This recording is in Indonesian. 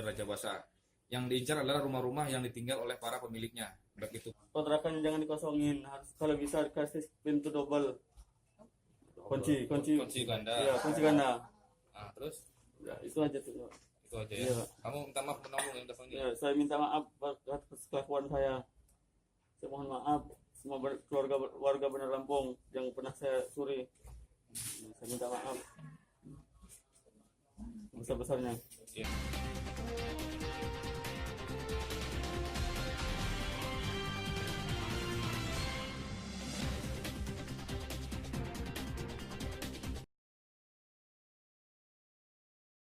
dan Raja Basa. Yang diincar adalah rumah-rumah yang ditinggal oleh para pemiliknya. Baik itu Kontrakan jangan dikosongin, harus kalau bisa kasih pintu double. Kunci ganda. iya, kunci ganda. Nah, terus Ya, itu aja tuh. itu aja ya. Iya. Kamu minta maaf penanggung yang teleponnya. Ya, saya minta maaf atas kelakuan saya. Saya mohon maaf semua keluarga warga Bandar Lampung yang pernah saya suri. Saya minta maaf besar-besarnya. Iya.